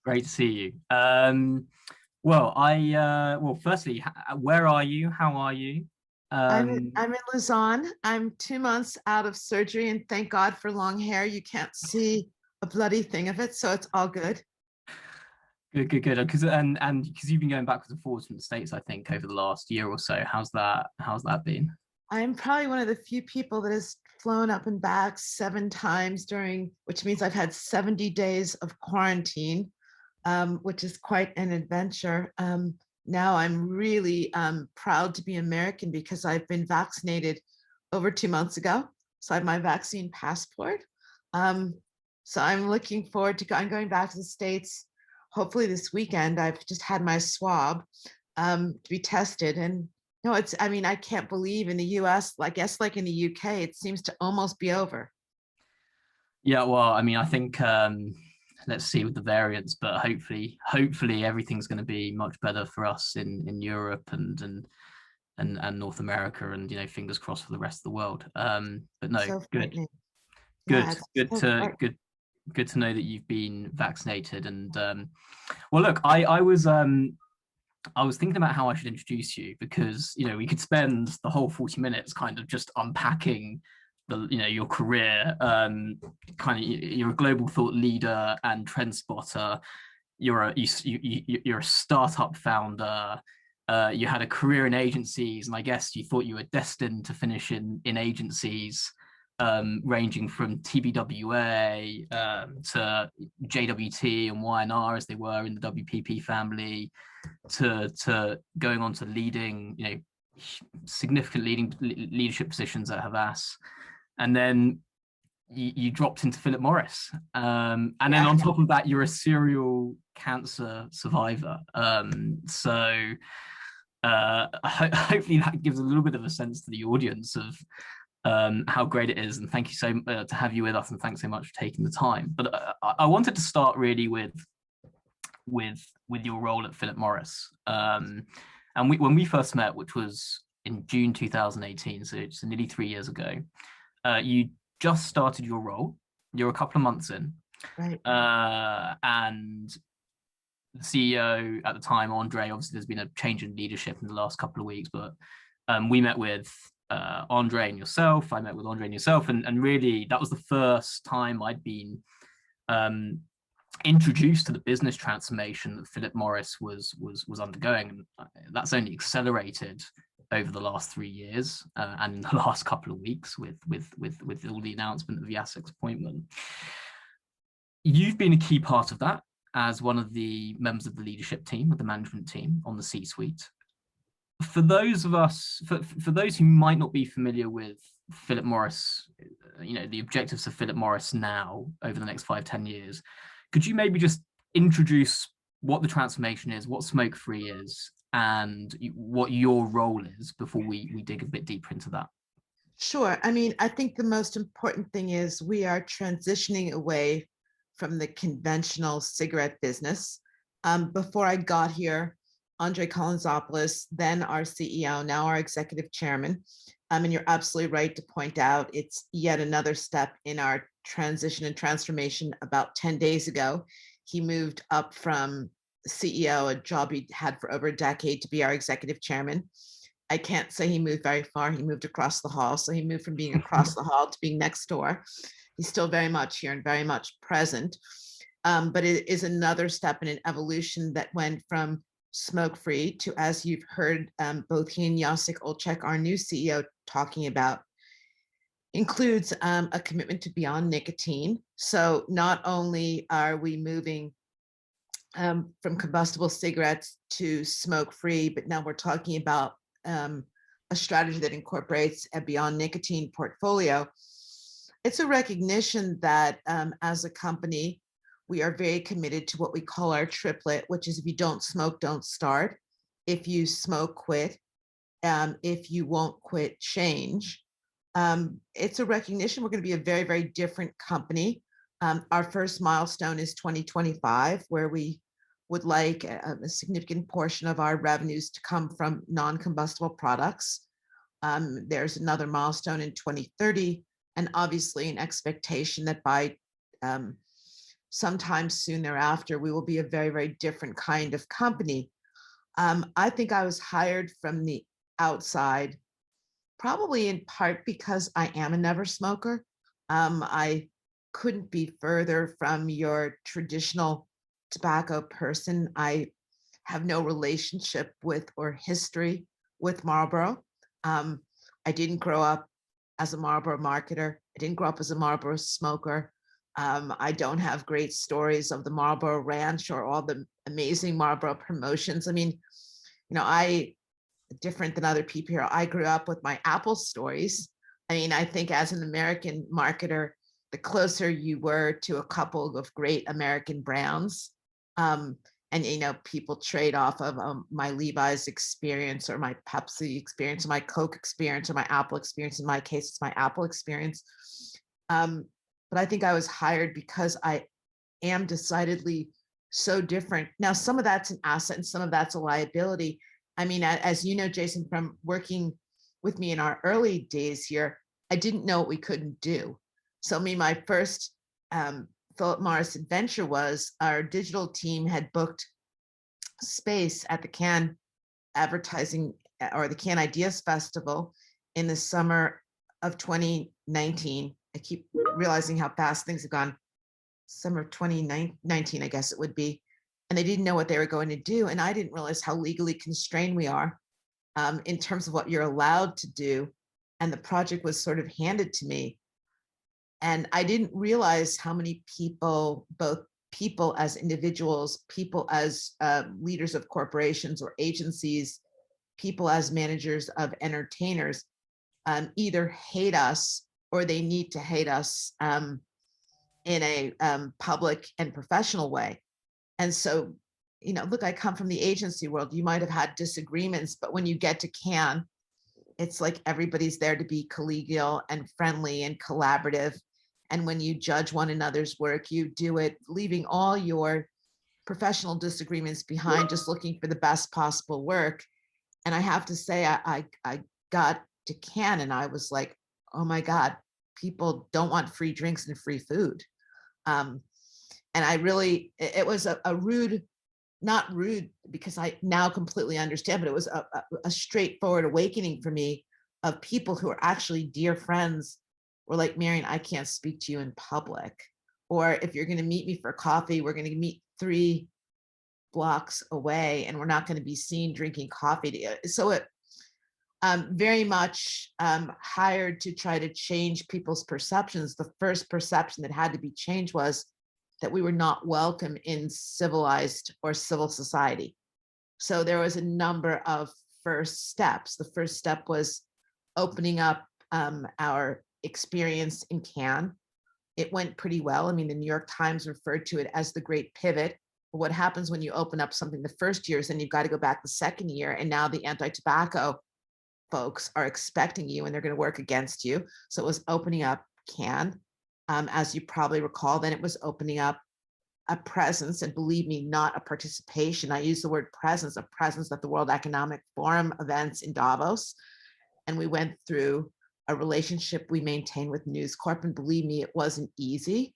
Great to see you. Well, firstly, where are you? How are you? I'm in Lausanne. I'm 2 months out of surgery, and thank God for long hair. You can't see a bloody thing of it, so it's all good. Good, good, good. Because you've been going backwards and forwards from the States, I think, over the last year or so. How's that been? I'm probably one of the few people that has flown up and back 7 times during, which means I've had 70 days of quarantine, which is quite an adventure. Now I'm really proud to be American because I've been vaccinated over 2 months ago. So I have my vaccine passport. Um, so I'm looking forward to I'm going back to the States hopefully this weekend. I've just had my swab to be tested. And no, I mean, I can't believe in the US, I guess like in the UK, it seems to almost be over. Yeah, well, I mean, I think let's see with the variants, but hopefully everything's going to be much better for us in Europe and North America, and fingers crossed for the rest of the world. But no, So good, frightening. Yeah, good, it's good so to frightening. good to know that you've been vaccinated. And well, look, I was thinking about how I should introduce you because we could spend the whole 40 minutes kind of just unpacking your career. Kind of you're a global thought leader and trend spotter. You're a startup founder. You had a career in agencies, and I guess you thought you were destined to finish in agencies, ranging from TBWA to JWT and Y&R as they were in the WPP family, to going on to leading, significant leadership positions at Havas, and then you dropped into Philip Morris, and then Yeah. on top of that, you're a serial cancer survivor. So hopefully that gives a little bit of a sense to the audience of how great it is, and thank you so to have you with us, and thanks so much for taking the time. But I wanted to start really with your role at Philip Morris. And when we first met, which was in June 2018, so it's nearly 3 years ago, you just started your role. You're a couple of months in, Right. and the CEO at the time, Andre. Obviously, there's been a change in leadership in the last couple of weeks, but we met with Andre and yourself. I met with Andre and yourself, and really that was the first time I'd been introduced to the business transformation that Philip Morris was undergoing, and that's only accelerated over the last 3 years, and in the last couple of weeks with all the announcement of the Yasek's appointment. You've been a key part of that as one of the members of the leadership team, of the management team on the C-suite. For those of us, for those who might not be familiar with Philip Morris, the objectives of Philip Morris now over the next 5-10 years, could you maybe just introduce what the transformation is, what Smoke Free is, and what your role is before we dig a bit deeper into that? Sure. I mean, I think the most important thing is we are transitioning away from the conventional cigarette business. Before I got here, Andre Collinsopoulos, then our CEO, now our executive chairman, and you're absolutely right to point out it's yet another step in our transition and transformation. About 10 days ago, he moved up from CEO, a job he had for over a decade, to be our executive chairman. I can't say he moved very far. He moved across the hall. So he moved from being across the hall to being next door. He's still very much here and very much present. But it is another step in an evolution that went from Smoke Free to, as you've heard, both he and Jacek Olczak, our new CEO, talking about, includes a commitment to beyond nicotine. So not only are we moving from combustible cigarettes to smoke free, but now we're talking about a strategy that incorporates a beyond nicotine portfolio. It's a recognition that as a company, we are very committed to what we call our triplet, which is if you don't smoke, don't start. If you smoke, quit. If you won't quit, change. It's a recognition we're going to be a very, very different company. Our first milestone is 2025, where we would like a significant portion of our revenues to come from non-combustible products. There's another milestone in 2030, and obviously an expectation that by sometime soon thereafter, we will be a very, very different kind of company. I think I was hired from the outside, probably in part because I am a never smoker. I couldn't be further from your traditional tobacco person. I have no relationship with or history with Marlboro. Um, I didn't grow up as a Marlboro marketer. I didn't grow up as a Marlboro smoker. I don't have great stories of the Marlboro Ranch or all the amazing Marlboro promotions. I mean, I different than other people here. I grew up with my Apple stories. I mean, I think as an American marketer, the closer you were to a couple of great American brands, um, and people trade off of my Levi's experience or my Pepsi experience or my Coke experience or my Apple experience. In my case, it's my Apple experience. But I think I was hired because I am decidedly so different. Now, some of that's an asset and some of that's a liability. I mean, as you know, Jason, from working with me in our early days here, I didn't know what we couldn't do. So my first Philip Morris adventure was our digital team had booked space at the Cannes Advertising or the Cannes Ideas Festival in the summer of 2019. I keep realizing how fast things have gone. Summer of 2019, I guess it would be. And they didn't know what they were going to do. And I didn't realize how legally constrained we are in terms of what you're allowed to do. And the project was sort of handed to me. And I didn't realize how many people, both people as individuals, people as leaders of corporations or agencies, people as managers of entertainers, either hate us or they need to hate us in a public and professional way. And so, look, I come from the agency world. You might have had disagreements, but when you get to Cannes, it's like everybody's there to be collegial and friendly and collaborative. And when you judge one another's work, you do it leaving all your professional disagreements behind, just looking for the best possible work. And I have to say, I got to Cannes and I was like, oh my God, people don't want free drinks and free food. And I really, it was a rude, not rude because I now completely understand, but it was a straightforward awakening for me of people who are actually dear friends were like, Marian, I can't speak to you in public. Or if you're going to meet me for coffee, we're going to meet 3 blocks away and we're not going to be seen drinking coffee together. So it very much hired to try to change people's perceptions. The first perception that had to be changed was that we were not welcome in civilized or civil society. So there was a number of first steps. The first step was opening up our experience in Cannes. It went pretty well. I mean, the New York Times referred to it as the great pivot. What happens when you open up something the first year is then you've got to go back the second year. And now the anti-tobacco folks are expecting you and they're going to work against you. So it was opening up Cannes. As you probably recall, then it was opening up a presence, and believe me, not a participation. I use the word presence, a presence at the World Economic Forum events in Davos. And we went through a relationship we maintained with News Corp. And believe me, it wasn't easy.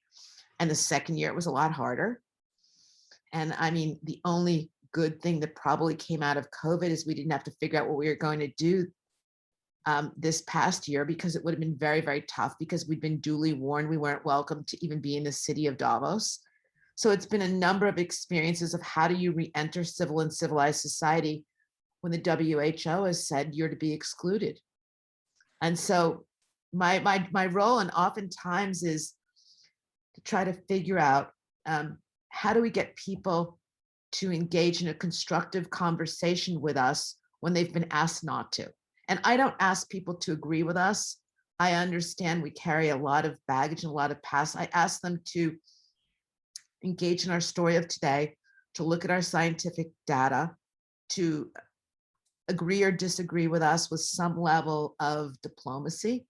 And the second year, it was a lot harder. And I mean, the only good thing that probably came out of COVID is we didn't have to figure out what we were going to do this past year, because it would have been very, very tough because we'd been duly warned we weren't welcome to even be in the city of Davos. So it's been a number of experiences of how do you re-enter civil and civilized society when the WHO has said you're to be excluded. And so my role, and oftentimes, is to try to figure out how do we get people to engage in a constructive conversation with us when they've been asked not to. And I don't ask people to agree with us. I understand we carry a lot of baggage and a lot of past. I ask them to engage in our story of today, to look at our scientific data, to agree or disagree with us with some level of diplomacy.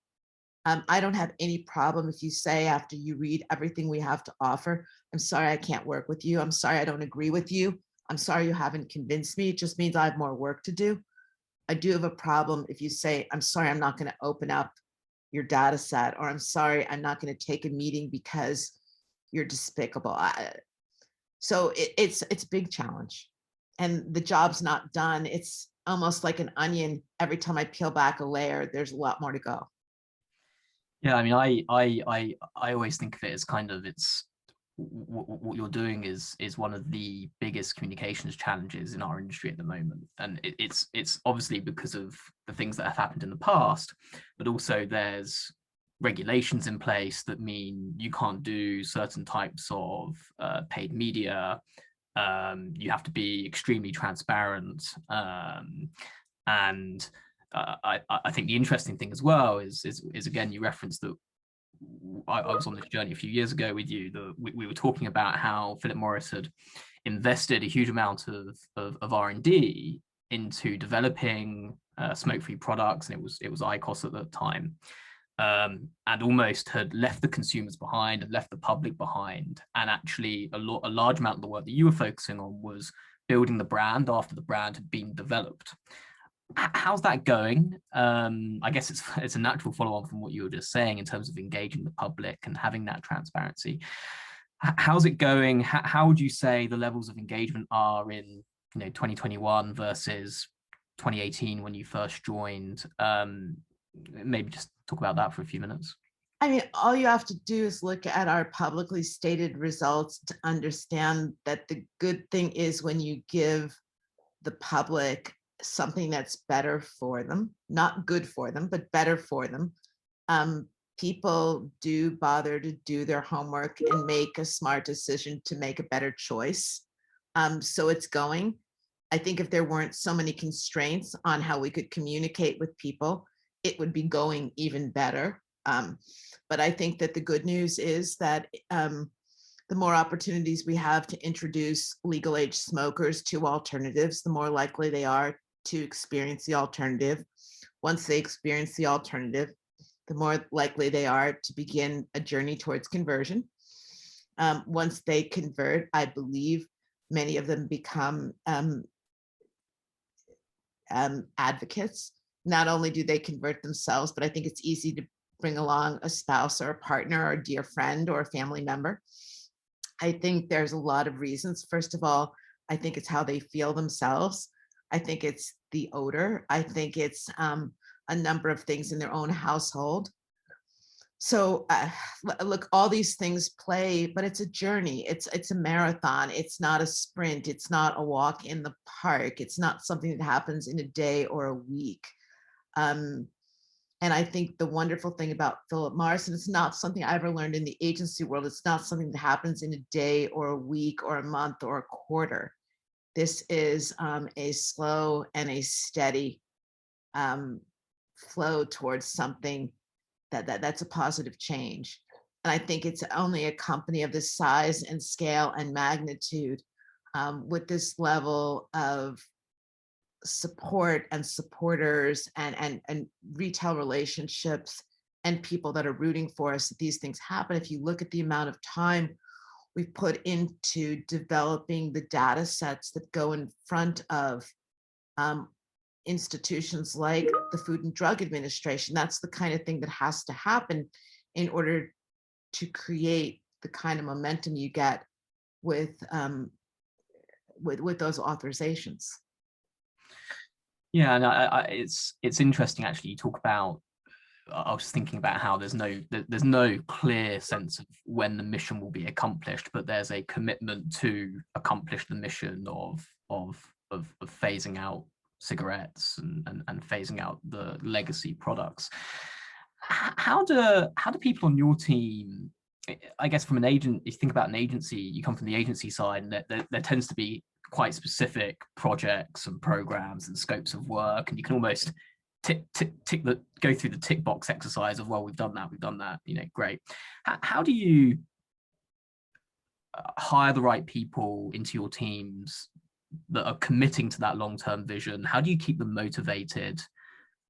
I don't have any problem if you say, after you read everything we have to offer, I'm sorry, I can't work with you. I'm sorry, I don't agree with you. I'm sorry, you haven't convinced me. It just means I have more work to do. I do have a problem if you say, I'm sorry, I'm not going to open up your data set, or I'm sorry, I'm not going to take a meeting because you're despicable. So it's a big challenge, and the job's not done. It's almost like an onion. Every time I peel back a layer, there's a lot more to go. Yeah, I mean, I always think of it as kind of what you're doing is one of the biggest communications challenges in our industry at the moment, and it's obviously because of the things that have happened in the past, but also there's regulations in place that mean you can't do certain types of paid media. You have to be extremely transparent, and I think the interesting thing as well is again, you referenced that I was on this journey a few years ago with you. We were talking about how Philip Morris had invested a huge amount of R&D into developing smoke-free products, and it was IQOS at the time, and almost had left the consumers behind and left the public behind. And actually, a large amount of the work that you were focusing on was building the brand after the brand had been developed. How's that going? I guess it's a natural follow-on from what you were just saying in terms of engaging the public and having that transparency. How's it going? How would you say the levels of engagement are in 2021 versus 2018 when you first joined? Maybe just talk about that for a few minutes. I mean, all you have to do is look at our publicly stated results to understand that the good thing is when you give the public something that's better for them, not good for them, but better for them. People do bother to do their homework and make a smart decision to make a better choice. So it's going. I think if there weren't so many constraints on how we could communicate with people, it would be going even better. But I think that the good news is that the more opportunities we have to introduce legal age smokers to alternatives, the more likely they are to experience the alternative. Once they experience the alternative, the more likely they are to begin a journey towards conversion. Once they convert, I believe many of them become advocates. Not only do they convert themselves, but I think it's easy to bring along a spouse or a partner or a dear friend or a family member. I think there's a lot of reasons. First of all, I think it's how they feel themselves. I think it's the odor. I think it's a number of things in their own household. So look, all these things play, but it's a journey. It's a marathon. It's not a sprint. It's not a walk in the park. It's not something that happens in a day or a week. And I think the wonderful thing about Philip Morris, and it's not something I ever learned in the agency world, it's not something that happens in a day or a week or a month or a quarter. This is a slow and a steady flow towards something that's a positive change. And I think it's only a company of this size and scale and magnitude with this level of support and supporters and retail relationships and people that are rooting for us that these things happen. If you look at the amount of time we've put into developing the data sets that go in front of institutions like the Food and Drug Administration, that's the kind of thing that has to happen in order to create the kind of momentum you get with those authorizations. Yeah, and it's interesting actually. You talk about. I was thinking about how there's no clear sense of when the mission will be accomplished, but there's a commitment to accomplish the mission of phasing out cigarettes and phasing out the legacy products. How do people on your team? I guess from an agent, if you think about an agency, you come from the agency side, and there tends to be quite specific projects and programs and scopes of work, and you can almost go through the tick box exercise of, well, we've done that, great. How do you hire the right people into your teams that are committing to that long-term vision? How do you keep them motivated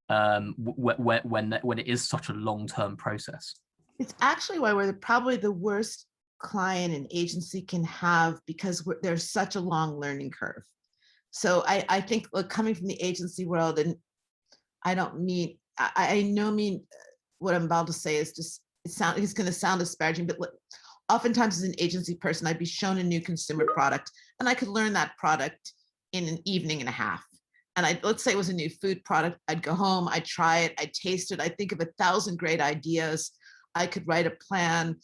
when it is such a long-term process? It's actually why we're probably the worst client an agency can have, because there's such a long learning curve. So I think, look, coming from the agency world, and I know what I'm about to say is just, it's going to sound disparaging, but oftentimes as an agency person, I'd be shown a new consumer product and I could learn that product in an evening and a half. And let's say it was a new food product. I'd go home, I'd try it, I'd taste it. I'd think of 1,000 great ideas. I could write a plan.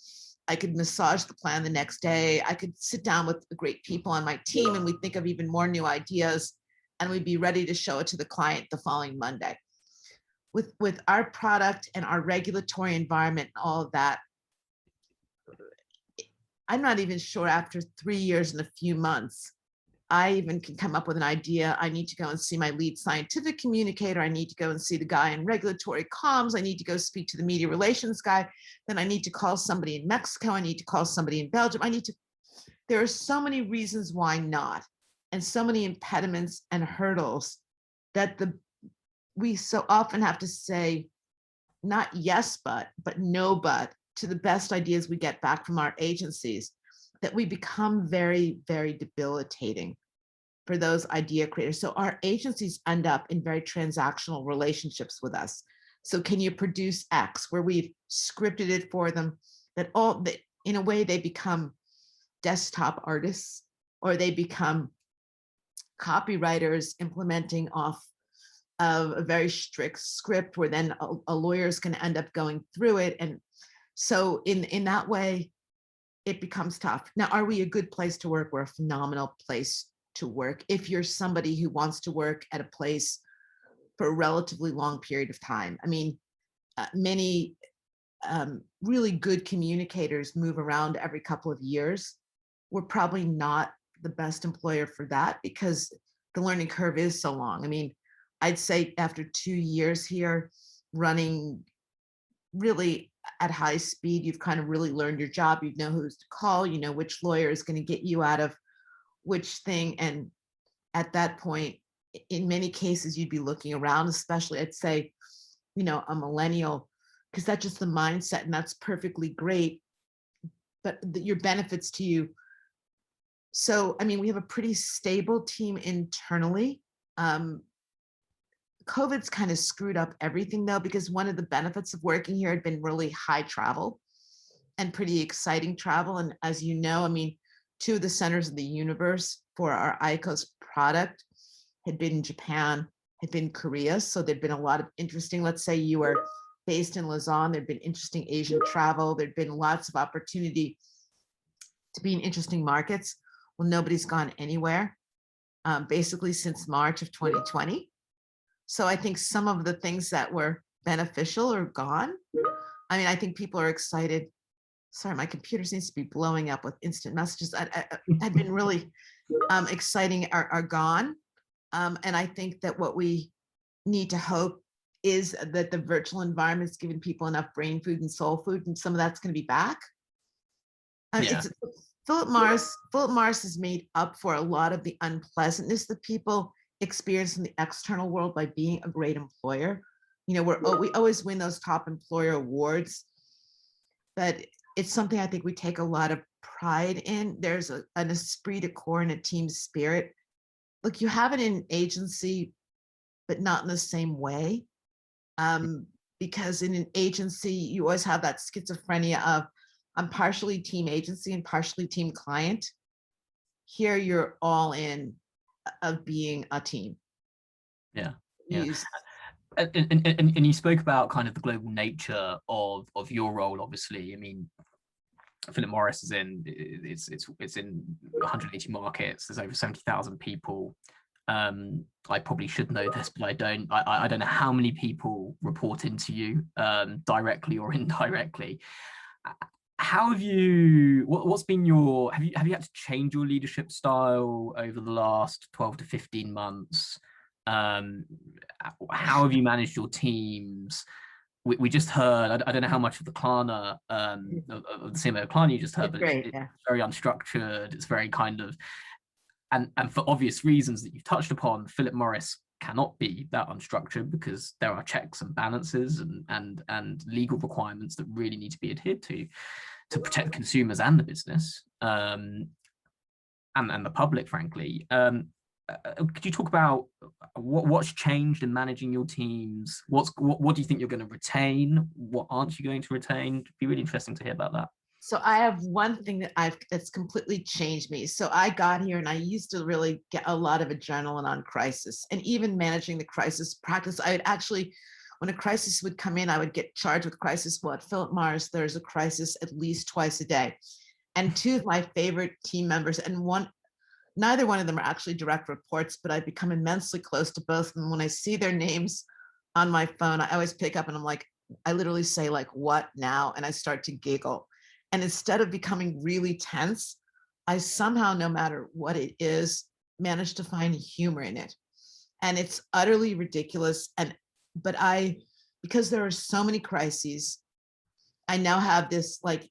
I could massage the plan the next day. I could sit down with the great people on my team and we'd think of even more new ideas and we'd be ready to show it to the client the following Monday. With our product and our regulatory environment and all of that, I'm not even sure after 3 years and a few months, I even can come up with an idea. I need to go and see my lead scientific communicator. I need to go and see the guy in regulatory comms. I need to go speak to the media relations guy. Then I need to call somebody in Mexico. I need to call somebody in Belgium. There are so many reasons why not, and so many impediments and hurdles that we so often have to say, not yes, but no, but to the best ideas we get back from our agencies, that we become very, very debilitating for those idea creators. So our agencies end up in very transactional relationships with us. So can you produce X, where we've scripted it for them, that in a way they become desktop artists, or they become copywriters implementing off of a very strict script, where then a lawyer is going to end up going through it. And so in that way, it becomes tough. Now, are we a good place to work? We're a phenomenal place to work if you're somebody who wants to work at a place for a relatively long period of time. I mean, many really good communicators move around every couple of years. We're probably not the best employer for that because the learning curve is so long. I mean, I'd say after 2 years here running really at high speed, you've kind of really learned your job. You know who's to call, you know which lawyer is going to get you out of which thing. And at that point, in many cases, you'd be looking around, especially I'd say, a millennial, because that's just the mindset, and that's perfectly great. But your benefits to you. So, I mean, we have a pretty stable team internally. COVID's kind of screwed up everything though, because one of the benefits of working here had been really high travel and pretty exciting travel. And as you know, I mean, 2 of the centers of the universe for our IQOS product had been Japan, had been Korea. So there'd been a lot of interesting, let's say you were based in Lausanne, there'd been interesting Asian travel. There'd been lots of opportunity to be in interesting markets. Well, nobody's gone anywhere, basically since March of 2020. So I think some of the things that were beneficial are gone. I mean, I think people are excited. Sorry, my computer seems to be blowing up with instant messages that had been really exciting are gone. And I think that what we need to hope is that the virtual environment's giving people enough brain food and soul food, and some of that's going to be back. Philip Morris has made up for a lot of the unpleasantness that people experience in the external world by being a great employer. We always win those top employer awards, but it's something I think we take a lot of pride in. There's an esprit de corps and a team spirit. Look, you have it in an agency, but not in the same way. Because in an agency, you always have that schizophrenia of I'm partially team agency and partially team client. Here, you're all in of being a team. Yeah. And you spoke about kind of the global nature of your role. Obviously, I mean, Philip Morris is it's in 180 markets. There's over 70,000 people. I probably should know this, but I don't. I don't know how many people report into you, directly or indirectly. How have you? What's been your? Have you had to change your leadership style over the last 12 to 15 months? How have you managed your teams? We just heard. I don't know how much of the Klarna, of the CMO Klarna you just heard, but it's very unstructured. It's very kind of, and for obvious reasons that you've touched upon, Philip Morris cannot be that unstructured because there are checks and balances and legal requirements that really need to be adhered to protect consumers and the business, and the public, frankly. Could you talk about what's changed in managing your teams? What do you think you're going to retain? What aren't you going to retain? It'd be really interesting to hear about that. So I have one thing that's completely changed me. So I got here and I used to really get a lot of adrenaline on crisis, and even managing the crisis practice. I would actually, when a crisis would come in, I would get charged with crisis. Well, at Philip Morris, there's a crisis at least twice a day. And two of my favorite team members, and neither one of them are actually direct reports, but I've become immensely close to both of them. When I see their names on my phone, I always pick up and I'm like, I literally say like, what now? And I start to giggle. And instead of becoming really tense, I somehow, no matter what it is, manage to find humor in it. And it's utterly ridiculous. But because there are so many crises, I now have this like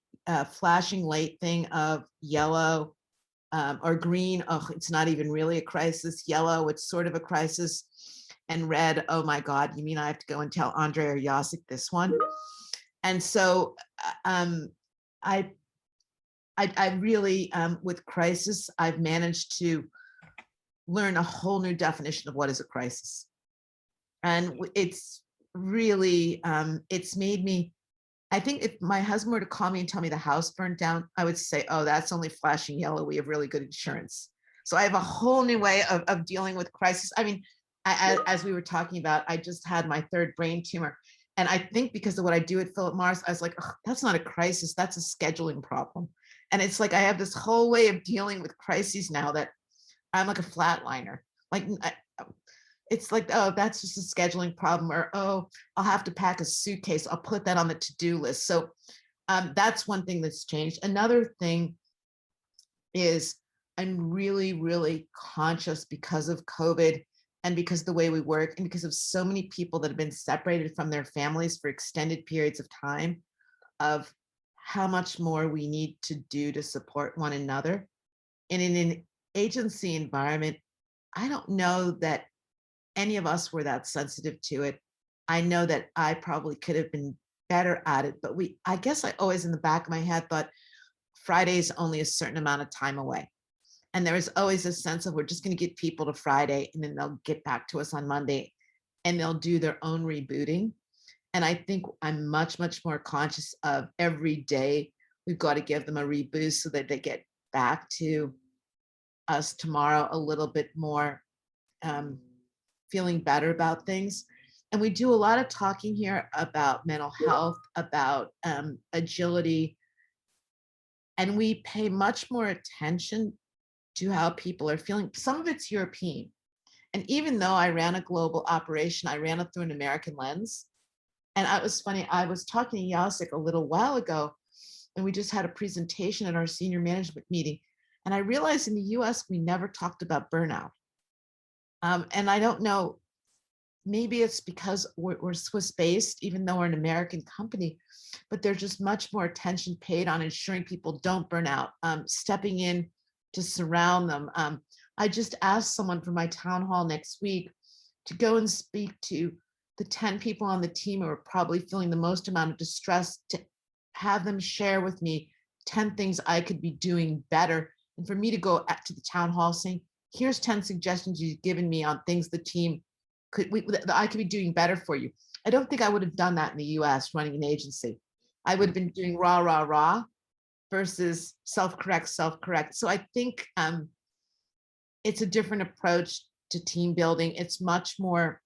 flashing light thing of yellow or green. Oh, it's not even really a crisis. Yellow, it's sort of a crisis. And red, oh my God, you mean I have to go and tell Andre or Jacek this one? And so I really, with crisis, I've managed to learn a whole new definition of what is a crisis. And it's really, it's made me, I think if my husband were to call me and tell me the house burned down, I would say, oh, that's only flashing yellow. We have really good insurance. So I have a whole new way of dealing with crisis. I mean, as we were talking about, I just had my third brain tumor. And I think because of what I do at Philip Morris, I was like, oh, that's not a crisis, that's a scheduling problem. And it's like I have this whole way of dealing with crises now that I'm like a flatliner. Like it's like, oh, that's just a scheduling problem, or oh, I'll have to pack a suitcase. I'll put that on the to-do list. So that's one thing that's changed. Another thing is I'm really, really conscious because of COVID and because of the way we work and because of so many people that have been separated from their families for extended periods of time, of how much more we need to do to support one another. And in an agency environment, I don't know that any of us were that sensitive to it. I know that I probably could have been better at it, but I guess I always in the back of my head thought Friday is only a certain amount of time away. And there was always a sense of we're just going to get people to Friday and then they'll get back to us on Monday and they'll do their own rebooting. And I think I'm much, much more conscious of every day we've got to give them a reboot so that they get back to us tomorrow a little bit more feeling better about things. And we do a lot of talking here about mental health, about agility, and we pay much more attention to how people are feeling. Some of it's European. And even though I ran a global operation, I ran it through an American lens. And it was funny, I was talking to Jacek a little while ago, and we just had a presentation at our senior management meeting. And I realized in the US, we never talked about burnout. And I don't know, maybe it's because we're Swiss-based, even though we're an American company, but there's just much more attention paid on ensuring people don't burn out, stepping in to surround them. I just asked someone for my town hall next week to go and speak to the 10 people on the team who are probably feeling the most amount of distress, to have them share with me 10 things I could be doing better. And for me to go to the town hall saying, here's 10 suggestions you've given me on things the team that I could be doing better for you. I don't think I would have done that in the US running an agency. I would have been doing rah, rah, rah versus self-correct. So I think it's a different approach to team building. It's much more,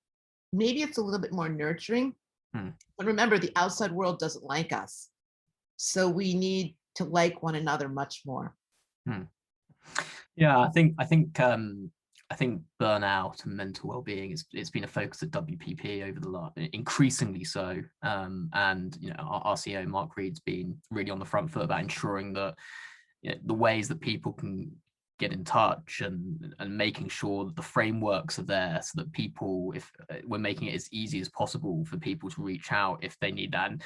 maybe it's a little bit more nurturing. But remember, the outside world doesn't like us. So we need to like one another much more. Yeah, I think burnout and mental well-being it's been a focus at WPP over the last, increasingly so. And you know, our CEO Mark Reed's been really on the front foot about ensuring that, you know, the ways that people can get in touch and making sure that the frameworks are there so that people, if we're making it as easy as possible for people to reach out if they need that. And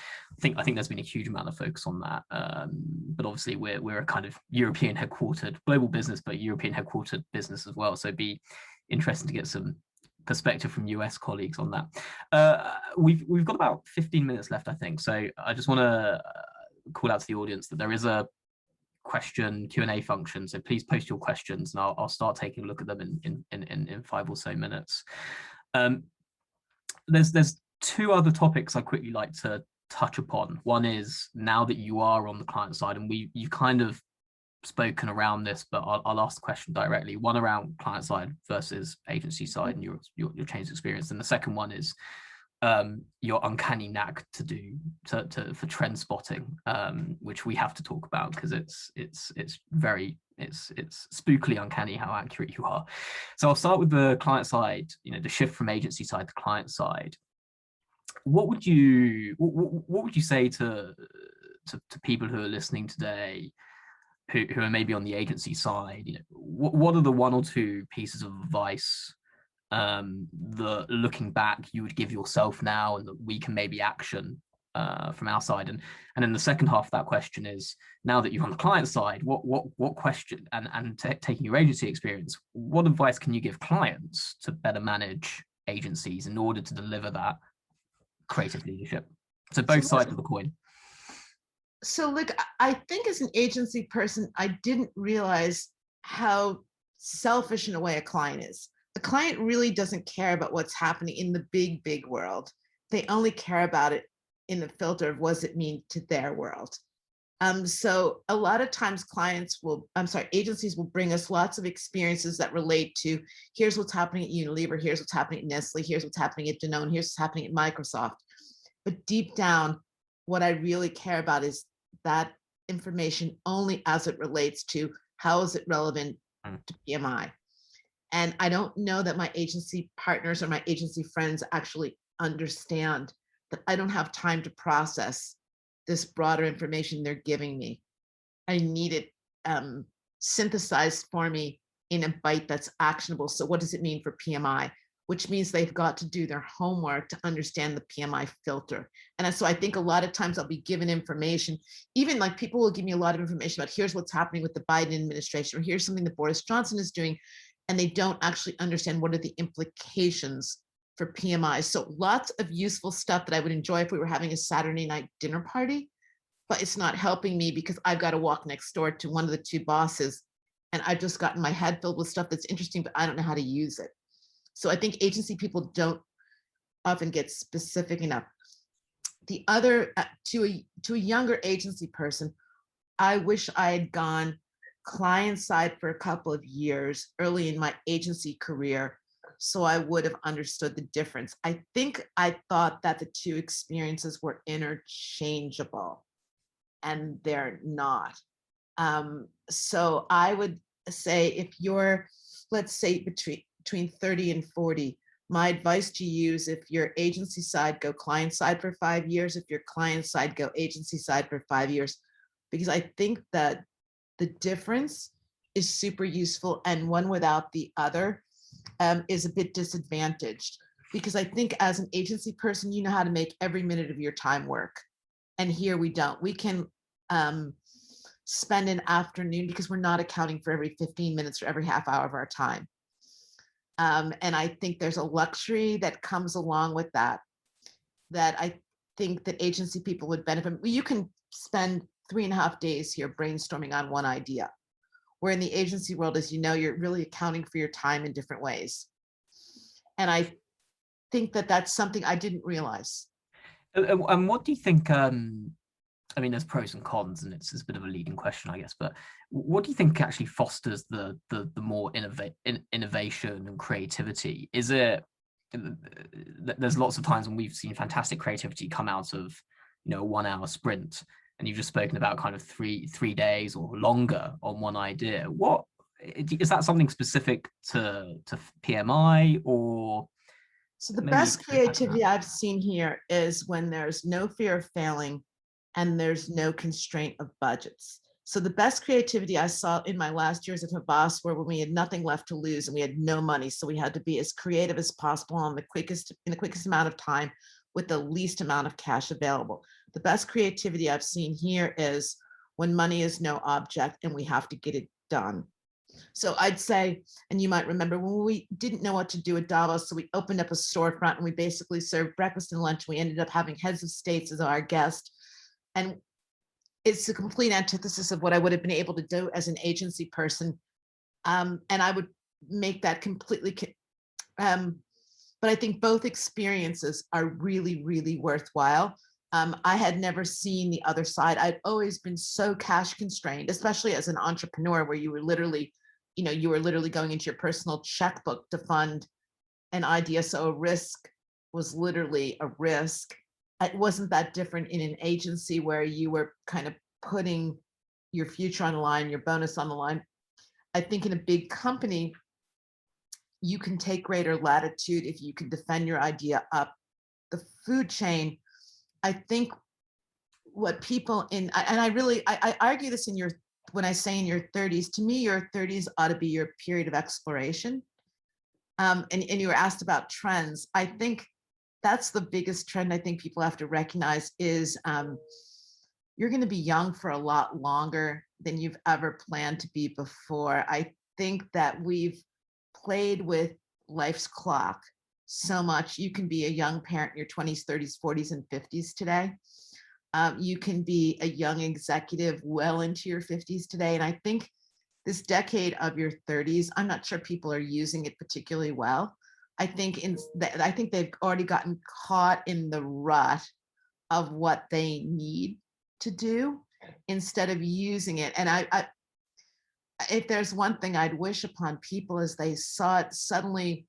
I think there's been a huge amount of focus on that. But obviously we're a kind of European headquartered global business, but European headquartered business as well. So it'd be interesting to get some perspective from US colleagues on that. We've got about 15 minutes left, I think. So I just want to call out to the audience that there is a question Q&A function, so please post your questions and I'll start taking a look at them in 5 or so minutes. There's 2 other topics I'd quickly like to touch upon. One is, now that you are on the client side, and you've kind of spoken around this, but I'll ask the question directly. One around client side versus agency side and your change experience. And the second one is your uncanny knack for trend spotting, which we have to talk about because it's spookily uncanny how accurate you are. So I'll start with the client side, the shift from agency side to client side. What would you say to people who are listening today who are maybe on the agency side? What are the one or two pieces of advice that, looking back, you would give yourself now and that we can maybe action from our side? And then the second half of that question is, now that you're on the client side, what question, and taking your agency experience, what advice can you give clients to better manage agencies in order to deliver that creative leadership? So both sides of the coin. So look, I think as an agency person, I didn't realize how selfish in a way a client is. A client really doesn't care about what's happening in the big world. They only care about it in the filter of what does it mean to their world. So a lot of times agencies will bring us lots of experiences that relate to, here's what's happening at Unilever, here's what's happening at Nestle, here's what's happening at Danone, here's what's happening at Microsoft. But deep down, what I really care about is that information only as it relates to how is it relevant to PMI. And I don't know that my agency partners or my agency friends actually understand that I don't have time to process this broader information they're giving me. I need it synthesized for me in a bite that's actionable. So what does it mean for PMI? Which means they've got to do their homework to understand the PMI filter. And so I think a lot of times I'll be given information, even like people will give me a lot of information about here's what's happening with the Biden administration, or here's something that Boris Johnson is doing, and they don't actually understand what are the implications for PMI. So lots of useful stuff that I would enjoy if we were having a Saturday night dinner party, but it's not helping me because I've got to walk next door to one of the two bosses, and I've just gotten my head filled with stuff that's interesting, but I don't know how to use it. So I think agency people don't often get specific enough. The other, to a younger agency person, I wish I had gone client side for a couple of years early in my agency career, so I would have understood the difference. I think I thought that the two experiences were interchangeable, and they're not. So I would say, if you're, let's say, between 30 and 40, my advice to you is, if your agency side, go client side for 5 years. If your client side, go agency side for 5 years, because I think that the difference is super useful, and one without the other is a bit disadvantaged, because I think as an agency person, you know how to make every minute of your time work. And here we don't. We can spend an afternoon, because we're not accounting for every 15 minutes or every half hour of our time. And I think there's a luxury that comes along with that I think that agency people would benefit. You can spend 3.5 days here brainstorming on one idea, where in the agency world, as you know, you're really accounting for your time in different ways. And I think that that's something I didn't realize. And what do you think, I mean, there's pros and cons, and it's a bit of a leading question, I guess, but what do you think actually fosters the more innovation and creativity? Is it, there's lots of times when we've seen fantastic creativity come out of, a 1 hour sprint, and you've just spoken about kind of three days or longer on one idea. What is that, something specific to PMI, or? So the best creativity I've seen here is when there's no fear of failing and there's no constraint of budgets. So the best creativity I saw in my last years at Havas were when we had nothing left to lose and we had no money. So we had to be as creative as possible in the quickest amount of time with the least amount of cash available. The best creativity I've seen here is when money is no object and we have to get it done. So I'd say, and you might remember when we didn't know what to do at Davos, so we opened up a storefront and we basically served breakfast and lunch. We ended up having heads of states as our guest. And it's a complete antithesis of what I would have been able to do as an agency person. And I would make that completely, but I think both experiences are really, really worthwhile. I had never seen the other side. I'd always been so cash constrained, especially as an entrepreneur, where you were literally, going into your personal checkbook to fund an idea. So a risk was literally a risk. It wasn't that different in an agency where you were kind of putting your future on the line, your bonus on the line. I think in a big company, you can take greater latitude if you can defend your idea up the food chain. I think what people and I argue this when I say in your 30s, to me, your 30s ought to be your period of exploration. And you were asked about trends. I think that's the biggest trend I think people have to recognize is you're going to be young for a lot longer than you've ever planned to be before. I think that we've played with life's clock so much. You can be a young parent in your 20s, 30s, 40s, and 50s today. You can be a young executive well into your 50s today. And I think this decade of your 30s, I'm not sure people are using it particularly well. I think they've already gotten caught in the rut of what they need to do instead of using it. And if there's one thing I'd wish upon people is they saw it suddenly.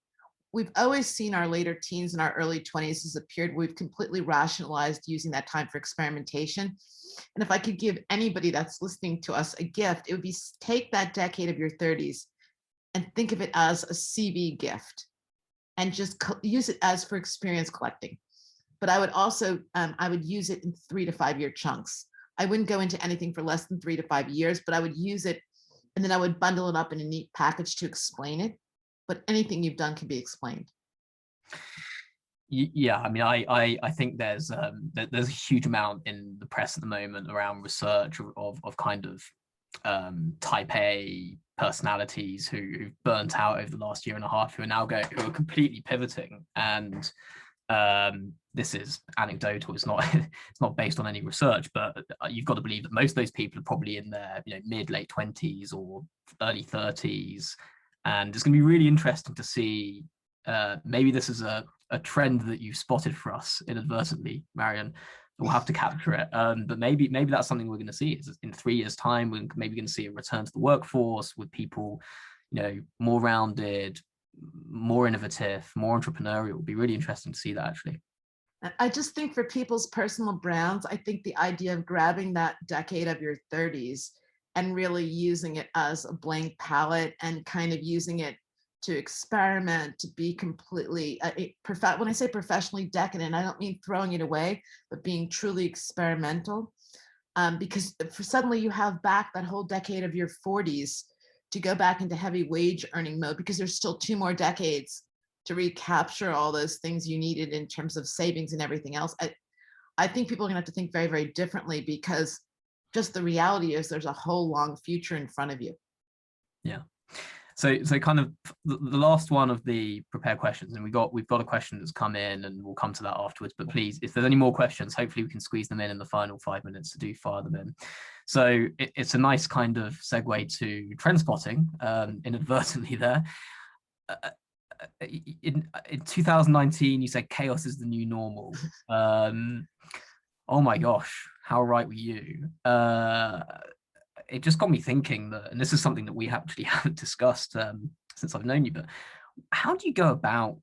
We've always seen our later teens and our early 20s as a period we've completely rationalized using that time for experimentation. And if I could give anybody that's listening to us a gift, it would be take that decade of your 30s and think of it as a CV gift and just use it as for experience collecting. But I would also, I would use it in 3 to 5 year chunks. I wouldn't go into anything for less than 3 to 5 years, but I would use it and then I would bundle it up in a neat package to explain it. But anything you've done can be explained. Yeah, I mean, I think there's a huge amount in the press at the moment around research of kind of type A personalities who've burnt out over the last year and a half, who are completely pivoting. And this is anecdotal. It's not based on any research, but you've got to believe that most of those people are probably in their mid late 20s or early 30s, and it's going to be really interesting to see. Maybe this is a trend that you've spotted for us inadvertently, Marian. We'll have to capture it. But maybe that's something we're going to see. Is in 3 years' time, we're maybe going to see a return to the workforce with people, more rounded, more innovative, more entrepreneurial. It'll be really interesting to see that, actually. I just think for people's personal brands, I think the idea of grabbing that decade of your 30s and really using it as a blank palette and kind of using it to experiment, to be completely, when I say professionally decadent, I don't mean throwing it away, but being truly experimental. Because suddenly you have back that whole decade of your 40s to go back into heavy wage earning mode, because there's still 2 more decades to recapture all those things you needed in terms of savings and everything else. I think people are going to have to think very, very differently, because just the reality is there's a whole long future in front of you. Yeah. So kind of the last one of the prepared questions, and we've got a question that's come in, and we'll come to that afterwards. But please, if there's any more questions, hopefully we can squeeze them in the final 5 minutes to fire them in. So it's a nice kind of segue to trend spotting, inadvertently there. In 2019, you said chaos is the new normal. Oh my gosh, how right were you? It just got me thinking that, and this is something that we actually haven't discussed since I've known you, but how do you go about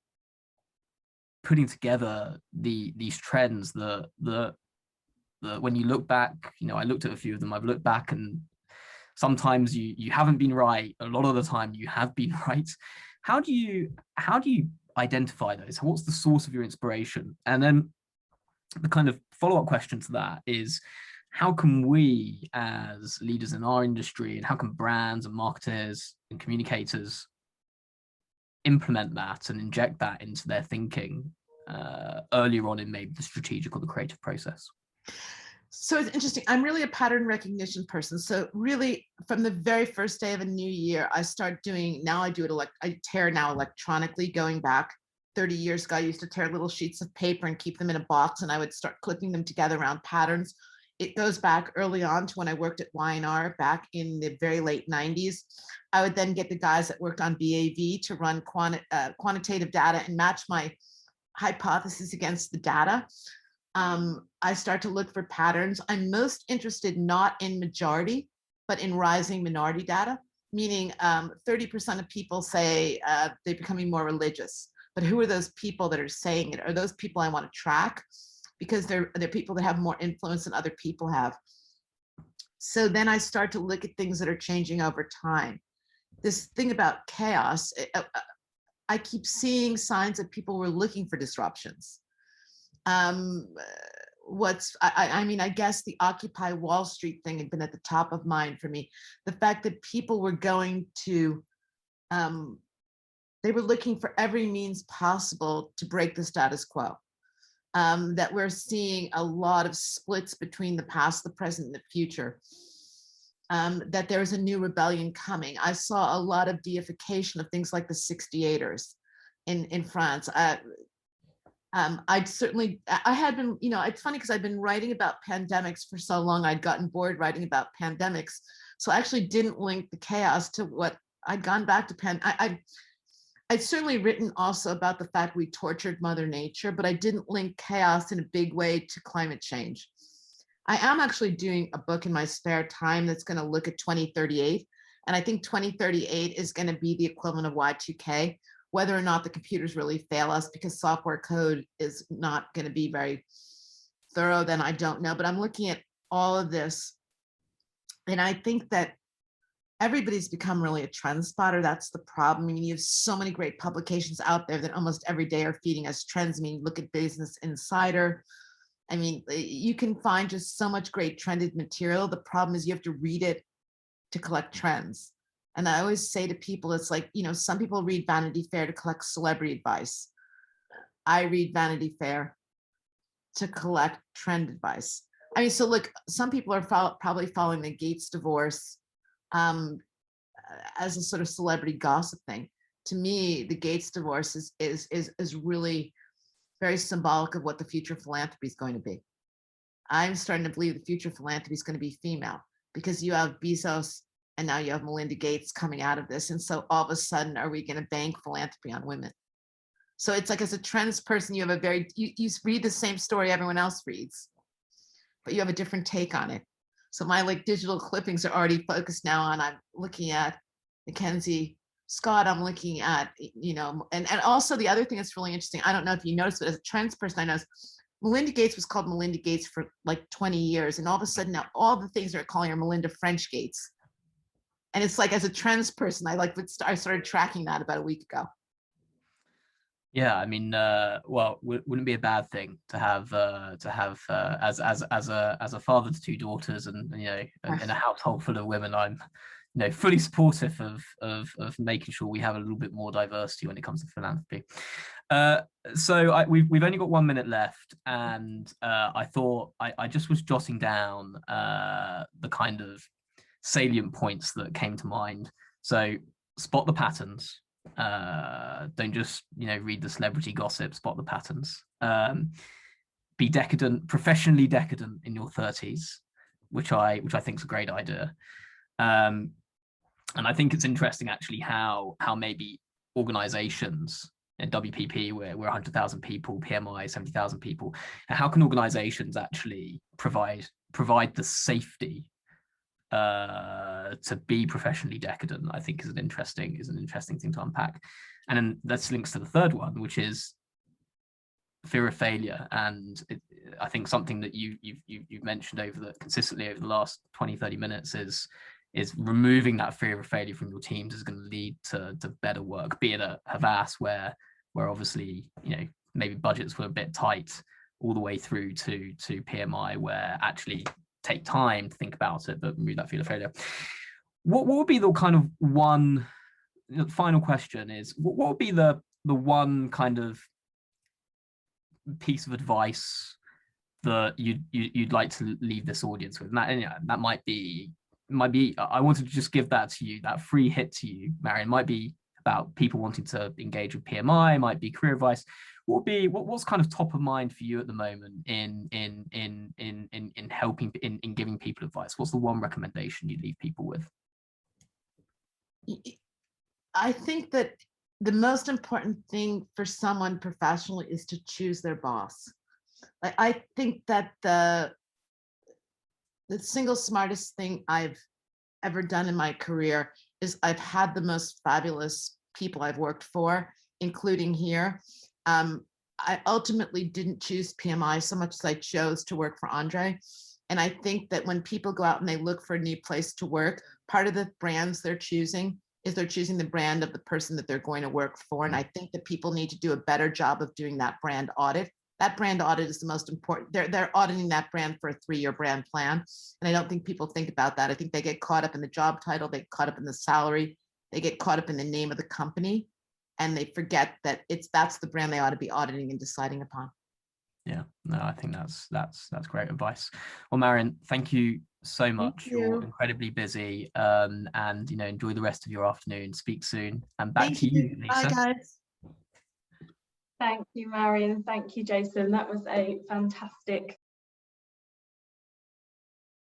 putting together these trends that when you look back, I looked at a few of them, I've looked back, and sometimes you haven't been right. A lot of the time you have been right. How do you identify those? What's the source of your inspiration? And then the kind of follow-up question to that is, how can we as leaders in our industry, and how can brands and marketers and communicators implement that and inject that into their thinking earlier on in maybe the strategic or the creative process? So it's interesting. I'm really a pattern recognition person. So really, from the very first day of a new year, I start doing, now I do it, I tear now electronically. Going back 30 years ago, I used to tear little sheets of paper and keep them in a box, and I would start clipping them together around patterns. It goes back early on to when I worked at Y&R back in the very late 90s. I would then get the guys that worked on BAV to run quantitative data and match my hypothesis against the data. I start to look for patterns. I'm most interested not in majority, but in rising minority data, meaning 30% of people say they're becoming more religious. But who are those people that are saying it? Are those people I want to track? Because they're people that have more influence than other people have. So then I start to look at things that are changing over time. This thing about chaos, I keep seeing signs that people were looking for disruptions. I mean, I guess the Occupy Wall Street thing had been at the top of mind for me. The fact that people were going to, they were looking for every means possible to break the status quo. That we're seeing a lot of splits between the past, the present, and the future. That there is a new rebellion coming. I saw a lot of deification of things like the 68ers in France. I had been, you know, it's funny because I've been writing about pandemics for so long, I'd gotten bored writing about pandemics. So I actually didn't link the chaos to what I'd gone back to I'd certainly written also about the fact we tortured Mother Nature, but I didn't link chaos in a big way to climate change. I am actually doing a book in my spare time that's going to look at 2038. And I think 2038 is going to be the equivalent of Y2K, whether or not the computers really fail us because software code is not going to be very thorough, then I don't know. But I'm looking at all of this. And I think that everybody's become really a trend spotter. That's the problem. I mean, you have so many great publications out there that almost every day are feeding us trends. I mean, look at Business Insider. I mean, you can find just so much great trended material. The problem is you have to read it to collect trends. And I always say to people, it's like, you know, some people read Vanity Fair to collect celebrity advice. I read Vanity Fair to collect trend advice. I mean, so look, some people are probably following the Gates divorce as a sort of celebrity gossip thing. To me, the Gates divorce is really very symbolic of what the future of philanthropy is going to be. I'm starting to believe the future of philanthropy is going to be female because you have Bezos and now you have Melinda Gates coming out of this. And so all of a sudden, are we going to bank philanthropy on women? So it's like, as a trends person, you have you read the same story everyone else reads, but you have a different take on it. So my like digital clippings are already focused now on, I'm looking at Mackenzie Scott, I'm looking at, you know, and also the other thing that's really interesting, I don't know if you noticed, but as a trends person, I know Melinda Gates was called Melinda Gates for like 20 years. And all of a sudden now all the things are calling her Melinda French Gates. And it's like, as a trends person, I started tracking that about a week ago. Yeah, I mean, well, wouldn't be a bad thing to have as a father to two daughters, and you know, in a household full of women, I'm, you know, fully supportive of making sure we have a little bit more diversity when it comes to philanthropy. So we've only got 1 minute left, and I thought I just was jotting down the kind of salient points that came to mind. So spot the patterns. Don't just, you know, read the celebrity gossip, spot the patterns. Be decadent, professionally decadent in your 30s, which I think is a great idea. And I think it's interesting actually how maybe organizations, in WPP, we're 100,000 people, PMI 70,000 people. How can organizations actually provide the safety to be professionally decadent? I think is an interesting thing to unpack. And then that links to the third one, which is fear of failure. And I think something that you've mentioned consistently over the last 20-30 minutes is removing that fear of failure from your teams is going to lead to better work, be it at Havas where obviously, you know, maybe budgets were a bit tight, all the way through to PMI where actually take time to think about it, but remove that fear of failure. What would be the kind of one, the final question is, what would be the one kind of piece of advice that you'd like to leave this audience with? And that might be, I wanted to just give that to you, that free hit to you, Marian. It might be about people wanting to engage with PMI, might be career advice. What's kind of top of mind for you at the moment in helping in giving people advice? What's the one recommendation you'd leave people with? I think that the most important thing for someone professionally is to choose their boss. I think that the single smartest thing I've ever done in my career is I've had the most fabulous people I've worked for, including here. I ultimately didn't choose PMI so much as I chose to work for Andre. And I think that when people go out and they look for a new place to work, part of the brands they're choosing is they're choosing the brand of the person that they're going to work for. And I think that people need to do a better job of doing that brand audit. That brand audit is the most important. They're auditing that brand for a 3-year brand plan. And I don't think people think about that. I think they get caught up in the job title, they get caught up in the salary, they get caught up in the name of the company, and they forget that that's the brand they ought to be auditing and deciding upon. Yeah, no, I think that's great advice. Well, Marian, thank you so much. You're incredibly busy, and enjoy the rest of your afternoon. Speak soon, and back to you, Lisa. Bye, guys. Thank you, Marian. Thank you, Jason. That was a fantastic